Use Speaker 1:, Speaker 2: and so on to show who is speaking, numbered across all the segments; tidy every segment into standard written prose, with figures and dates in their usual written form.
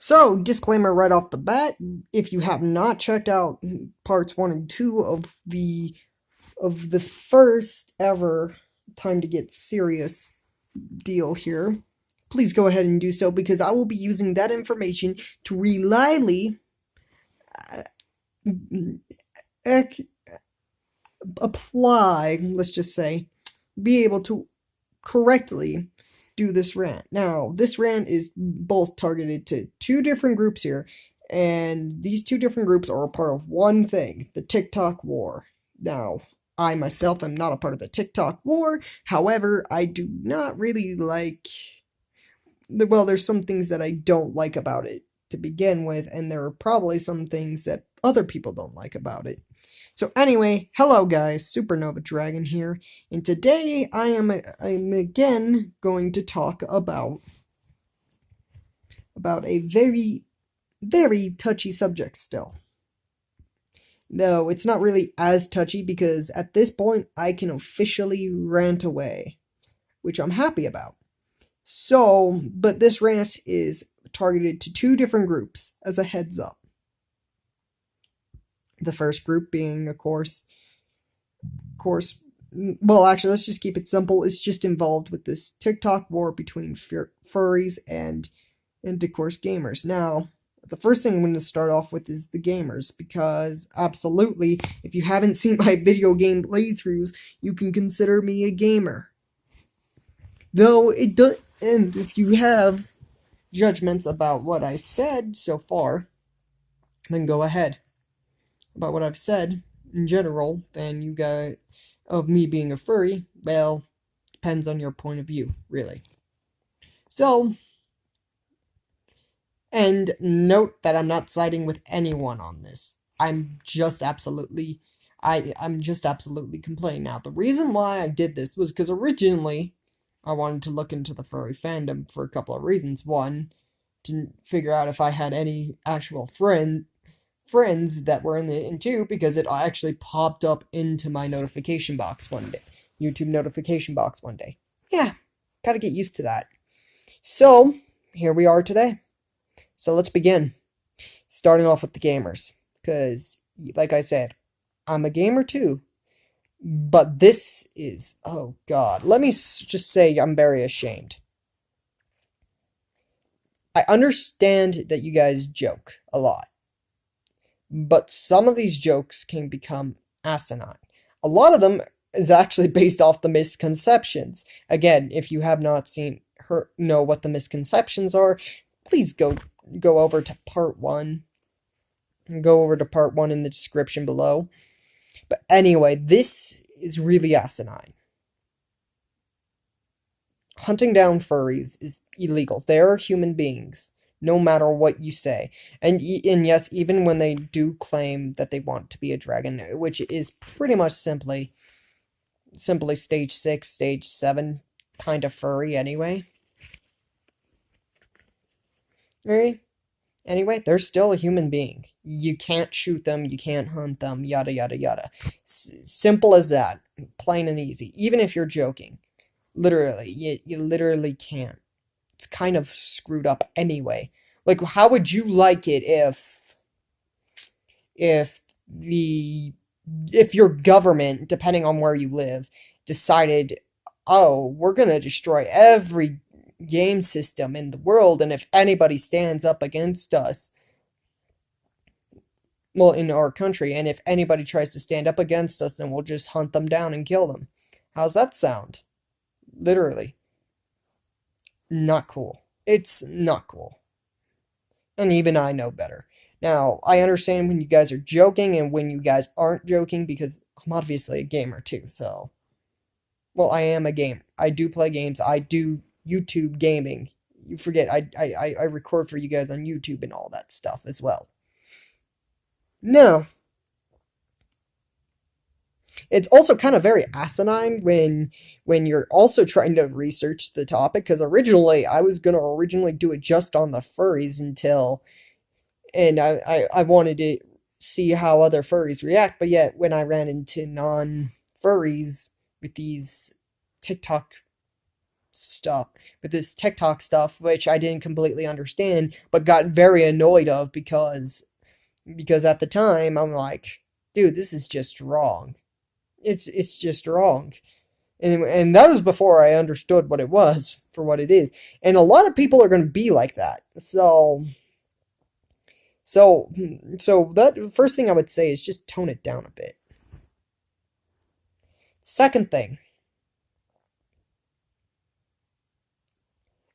Speaker 1: So, disclaimer right off the bat, if you have not checked out parts 1 and 2 of the first ever Time to Get Serious deal here, please go ahead and do so because I will be using that information to reliably apply, let's just say, be able to correctly do this rant. Now, this rant is both targeted to two different groups here, and these two different groups are a part of one thing, the TikTok war. Now, I myself am not a part of the TikTok war, however, I do not really like, well, there's some things that I don't like about it to begin with, and there are probably some things that other people don't like about it. So anyway, hello guys, SuperNovaDragon here, and today I'm again going to talk about a very, very touchy subject still. Though it's not really as touchy because at this point I can officially rant away, which I'm happy about. So, but this rant is targeted to two different groups as a heads up. The first group being, of course, well, actually, let's just keep it simple. It's just involved with this TikTok war between furries and of course, gamers. Now, the first thing I'm going to start off with is the gamers, because absolutely, if you haven't seen my video game playthroughs, you can consider me a gamer. Though it does, and if you have judgments about what I said so far, then go ahead. About what I've said in general, then you got of me being a furry, well, depends on your point of view, really. So, and note that I'm not siding with anyone on this. I'm just absolutely complaining now. The reason why I did this was because originally I wanted to look into the furry fandom for a couple of reasons. One, to figure out if I had any actual friends that were in it, and two, because it actually popped up into my notification box one day. YouTube notification box one day. Yeah, gotta get used to that. So, here we are today. So let's begin. Starting off with the gamers. Because, like I said, I'm a gamer too. But this is, oh god. Let me just say I'm very ashamed. I understand that you guys joke a lot. But some of these jokes can become asinine. A lot of them is actually based off the misconceptions. Again, if you have not know what the misconceptions are, please go over to part 1. Go over to part 1 in the description below. But anyway, this is really asinine. Hunting down furries is illegal. They are human beings, no matter what you say. And yes, even when they do claim that they want to be a dragon, which is pretty much simply stage 6, stage 7 kind of furry anyway. Right? Anyway, they're still a human being. You can't shoot them, you can't hunt them, yada yada yada. Simple as that. Plain and easy. Even if you're joking. Literally, you literally can't. It's kind of screwed up anyway. Like, how would you like it if your government, depending on where you live, decided, oh, we're gonna destroy every game system in the world, and if anybody stands up against us, well, in our country, and if anybody tries to stand up against us, then we'll just hunt them down and kill them. How's that sound? Literally. Not cool. It's not cool. And even I know better. Now, I understand when you guys are joking and when you guys aren't joking, because I'm obviously a gamer too, so. Well, I am a gamer. I do play games. I do YouTube gaming. You forget, I record for you guys on YouTube and all that stuff as well. Now, it's also kind of very asinine when you're also trying to research the topic, because originally I was going to do it just on the furries and I wanted to see how other furries react, but yet when I ran into non-furries with these TikTok stuff, with this TikTok stuff, which I didn't completely understand, but got very annoyed of because at the time I'm like, dude, this is just wrong. It's just wrong. And that was before I understood what it was for what it is. And a lot of people are going to be like that. So that first thing I would say is just tone it down a bit. Second thing,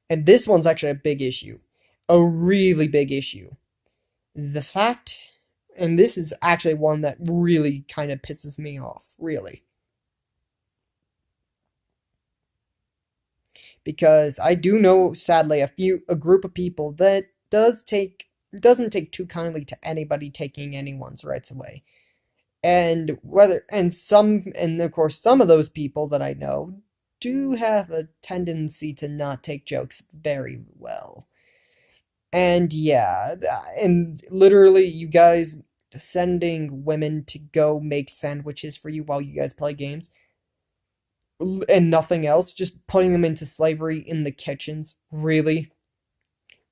Speaker 1: and this one's actually a big issue, a really big issue. The fact, and this is actually one that really kind of pisses me off, really. Because I do know, sadly, a group of people that doesn't take too kindly to anybody taking anyone's rights away. And of course some of those people that I know do have a tendency to not take jokes very well. And yeah, and literally you guys sending women to go make sandwiches for you while you guys play games and nothing else, just putting them into slavery in the kitchens. Really?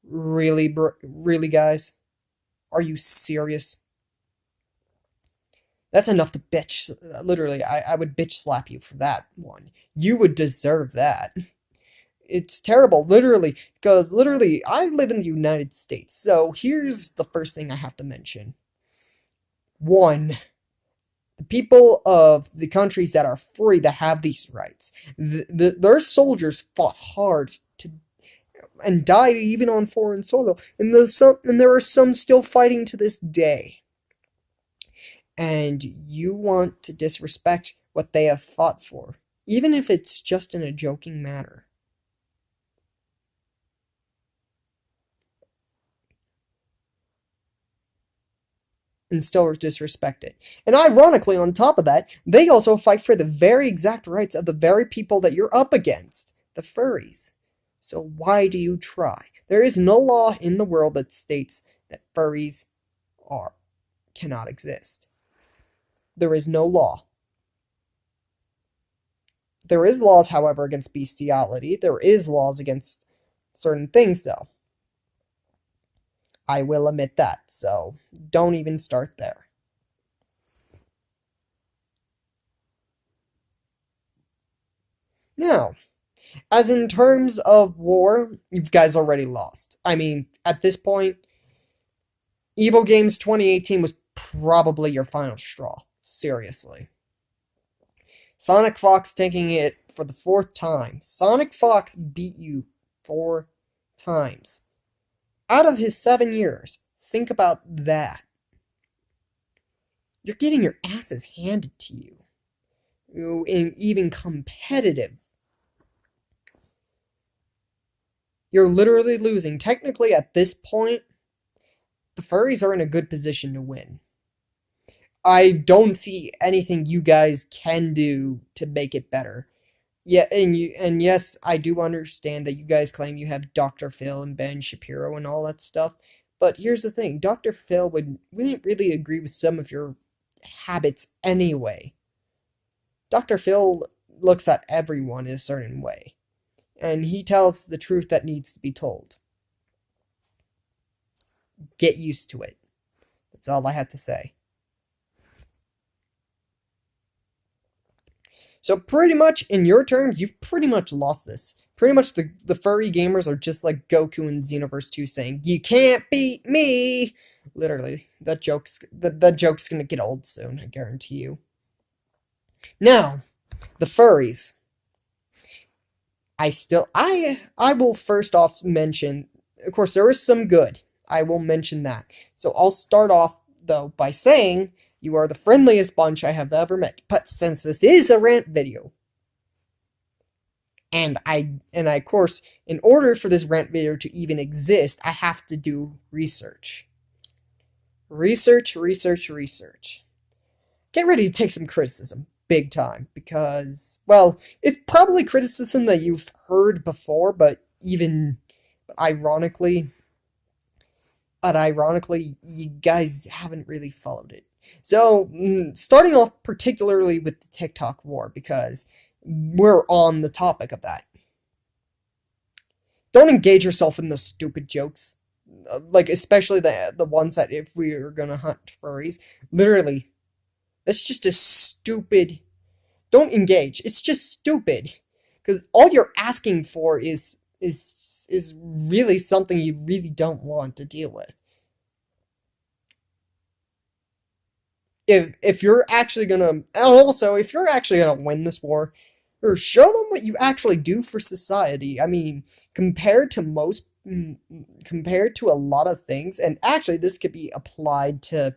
Speaker 1: Really, guys? Are you serious? That's enough to bitch. Literally, I would bitch slap you for that one. You would deserve that. It's terrible, literally, because literally, I live in the United States, so here's the first thing I have to mention. One, the people of the countries that are free that have these rights, their soldiers fought hard to and died even on foreign soil, and there are some still fighting to this day. And you want to disrespect what they have fought for, even if it's just in a joking manner. And still disrespect it. And ironically, on top of that, they also fight for the very exact rights of the very people that you're up against, the furries. So why do you try? There is no law in the world that states that furries cannot exist. There is no law. There is laws, however, against bestiality. There is laws against certain things, though. I will admit that, so don't even start there. Now, as in terms of war, you guys already lost. I mean, at this point, Evo Games 2018 was probably your final straw. Seriously. Sonic Fox taking it for the 4th time. Sonic Fox beat you 4 times. Out of his 7 years. Think about that. You're getting your asses handed to you. And even competitive. You're literally losing. Technically, at this point, the furries are in a good position to win. I don't see anything you guys can do to make it better. Yeah, and yes, I do understand that you guys claim you have Dr. Phil and Ben Shapiro and all that stuff. But here's the thing, Dr. Phil wouldn't really agree with some of your habits anyway. Dr. Phil looks at everyone in a certain way. And he tells the truth that needs to be told. Get used to it. That's all I have to say. So pretty much, in your terms, you've pretty much lost this. Pretty much the furry gamers are just like Goku in Xenoverse 2 saying, "You can't beat me!" Literally, that joke's gonna get old soon, I guarantee you. Now, the furries. I will first off mention, of course, there is some good. I will mention that. So I'll start off, though, by saying you are the friendliest bunch I have ever met. But since this is a rant video, and of course, in order for this rant video to even exist, I have to do research. Research. Get ready to take some criticism. Big time. Because, well, it's probably criticism that you've heard before, but ironically, you guys haven't really followed it. So, starting off particularly with the TikTok war, because we're on the topic of that. don't engage yourself in the stupid jokes. Like, especially the ones that if we are gonna hunt furries, literally, that's just a stupid. Don't engage. It's just stupid, because all you're asking for is really something you really don't want to deal with. If you're actually gonna, and also if you're actually gonna win this war, or show them what you actually do for society. I mean, compared to compared to a lot of things, and actually this could be applied to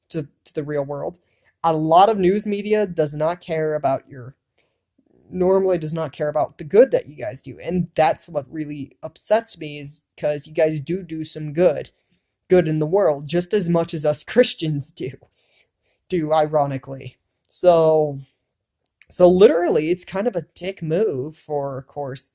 Speaker 1: the real world. A lot of news media does not care about your normally does not care about the good that you guys do, and that's what really upsets me, is because you guys do some good in the world just as much as us Christians do ironically. So literally, it's kind of a dick move for, of course,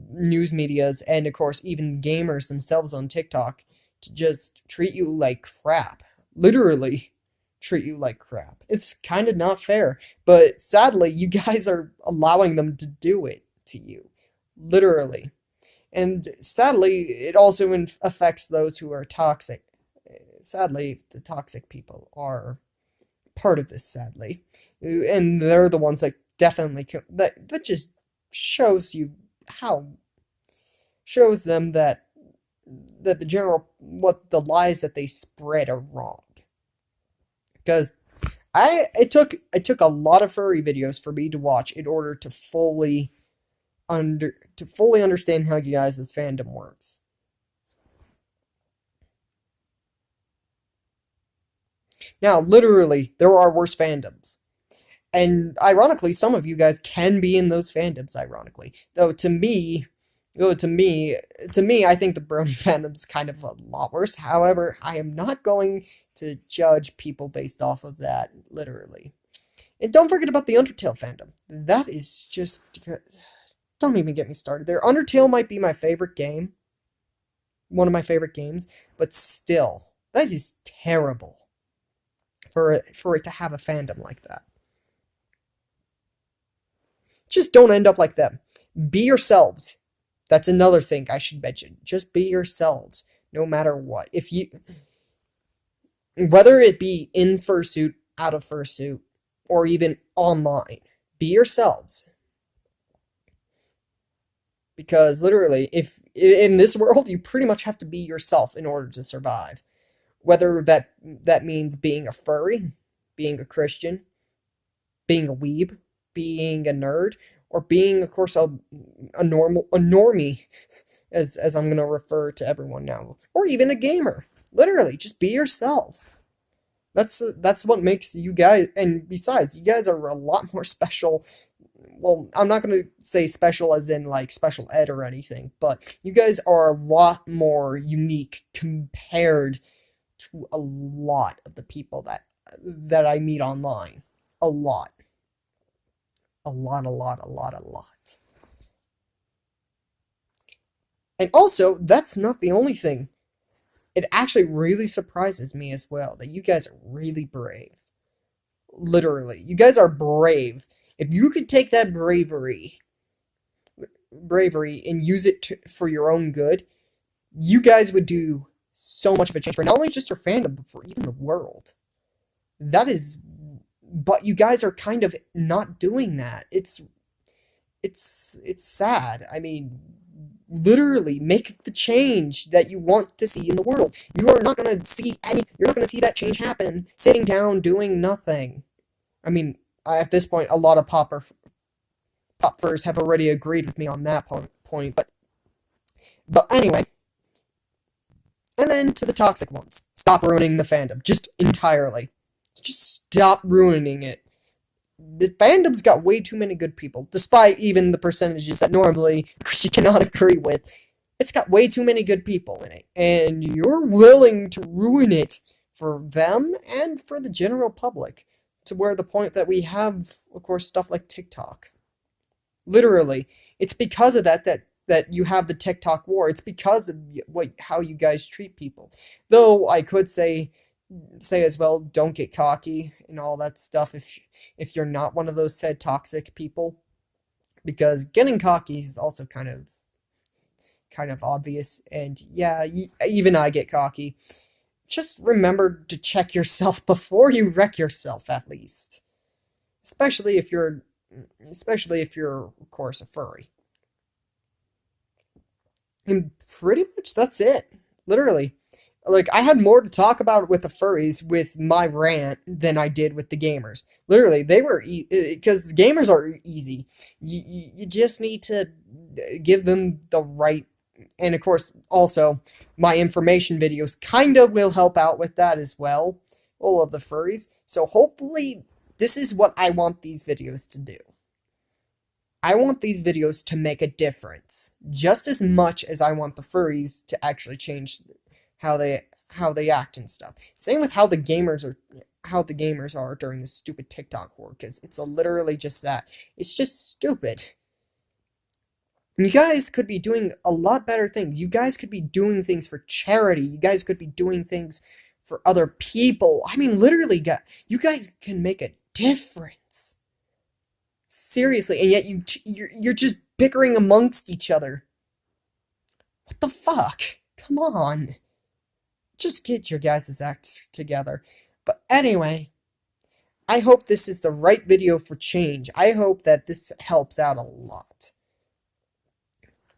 Speaker 1: news medias, and of course even gamers themselves on TikTok, to just treat you like crap. Literally treat you like crap. It's kind of not fair, but sadly you guys are allowing them to do it to you. Literally. And sadly, it also affects those who are toxic. Sadly, the toxic people are part of this, sadly. And they're the ones that definitely that just shows you how shows them that the general what the lies that they spread are wrong. Because it took a lot of furry videos for me to watch in order to fully understand how you guys' fandom works. Now, literally, there are worse fandoms. And ironically, some of you guys can be in those fandoms, ironically. Though to me, I think the Brony fandom's kind of a lot worse. However, I am not going to judge people based off of that, literally. And don't forget about the Undertale fandom. That is just... Don't even get me started there. Undertale might be my favorite game. One of my favorite games. But still, that is terrible for it to have a fandom like that. Just don't end up like them. Be yourselves. That's another thing I should mention. Just be yourselves, no matter what. Whether it be in fursuit, out of fursuit, or even online, be yourselves. Because literally, if in this world, you pretty much have to be yourself in order to survive. Whether that means being a furry, being a Christian, being a weeb, being a nerd, or being, of course, a normie, as I'm gonna refer to everyone now, or even a gamer. Literally, just be yourself. That's what makes you guys. And besides, you guys are a lot more special. Well, I'm not gonna say special as in like special ed or anything, but you guys are a lot more unique compared to a lot of the people that I meet online. A lot. A lot, a lot, a lot, a lot. And also, that's not the only thing. It actually really surprises me as well that you guys are really brave. Literally, you guys are brave. If you could take that bravery and use it for your own good, you guys would do so much of a change for not only just your fandom, but for even the world. That is, but you guys are kind of not doing that. It's sad. I mean, literally make the change that you want to see in the world. You're not gonna see that change happen sitting down doing nothing. I mean, at this point, a lot of pop furs have already agreed with me on that point, but anyway. And then to the toxic ones. Stop ruining the fandom. Just entirely. Just stop ruining it. The fandom's got way too many good people, despite even the percentages that normally Christian cannot agree with. It's got way too many good people in it, and you're willing to ruin it for them and for the general public, to where the point that we have, of course, stuff like TikTok. Literally, it's because of that you have the TikTok war. It's because of how you guys treat people. Though I could say as well, don't get cocky and all that stuff if you're not one of those said toxic people, because getting cocky is also kind of kind of obvious, and yeah, even I get cocky. Just remember to check yourself before you wreck yourself, at least. Especially if you're, of course, a furry. And pretty much that's it. Literally. Like, I had more to talk about with the furries with my rant than I did with the gamers. Literally, they were, because gamers are easy. You just need to give them the right, and of course, also, my information videos kind of will help out with that as well. All of the furries. So hopefully, this is what I want these videos to do. I want these videos to make a difference, just as much as I want the furries to actually change how they act and stuff. Same with how the gamers are during this stupid TikTok war, because it's literally just that. It's just stupid. You guys could be doing a lot better things. You guys could be doing things for charity. You guys could be doing things for other people. I mean, literally, you guys can make a difference. Seriously, and yet you're just bickering amongst each other. What the fuck? Come on. Just get your guys' acts together. But anyway, I hope this is the right video for change. I hope that this helps out a lot.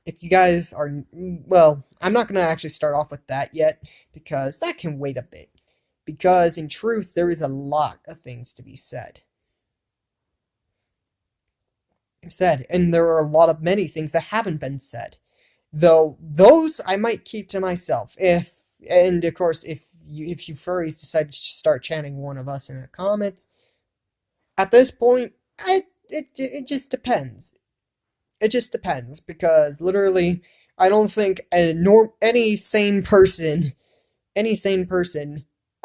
Speaker 1: If you guys are, well, I'm not going to actually start off with that yet, because that can wait a bit. Because in truth, there is a lot of things to be said. And there are a lot of many things that haven't been said. Though those I might keep to myself. And of course, if you furries decide to start chanting one of us in the comments, at this point, it just depends. It just depends, because literally, I don't think any sane person.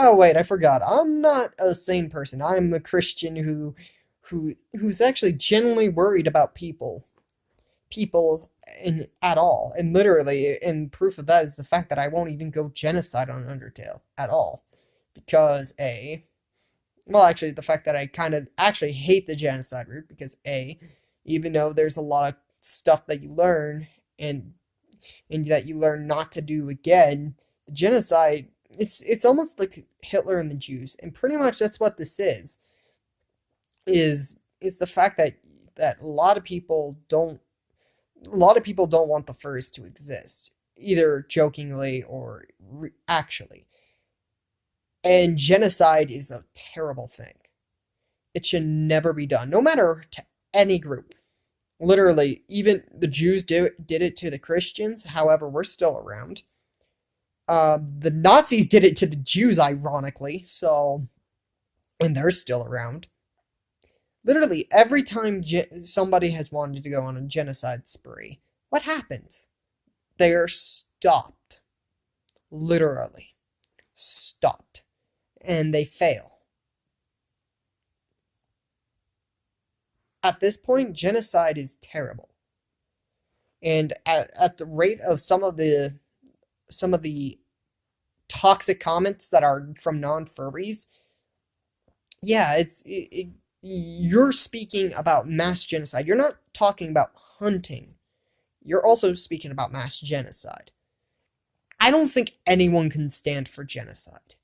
Speaker 1: Oh wait, I forgot. I'm not a sane person. I'm a Christian who's actually genuinely worried about people at all. And literally, and proof of that is the fact that I won't even go genocide on Undertale at all, because well, actually, the fact that I kind of actually hate the genocide route, because even though there's a lot of stuff that you learn and that you learn not to do again, genocide, it's almost like Hitler and the Jews, and pretty much that's what this is the fact that a lot of people don't want the furries to exist, either jokingly or actually. And genocide is a terrible thing. It should never be done, no matter to any group. Literally, even the Jews did it to the Christians, however, we're still around. The Nazis did it to the Jews, ironically, and they're still around. Literally, every time somebody has wanted to go on a genocide spree, what happens? They are stopped. Literally. Stopped. And they fail. At this point, genocide is terrible. And at the rate of some of the toxic comments that are from non-furries, yeah, you're speaking about mass genocide. You're not talking about hunting. You're also speaking about mass genocide. I don't think anyone can stand for genocide.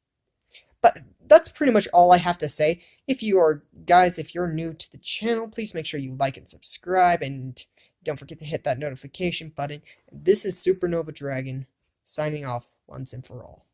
Speaker 1: But that's pretty much all I have to say. If you're new to the channel, please make sure you like and subscribe, and don't forget to hit that notification button. This is SuperNovaDragon, signing off once and for all.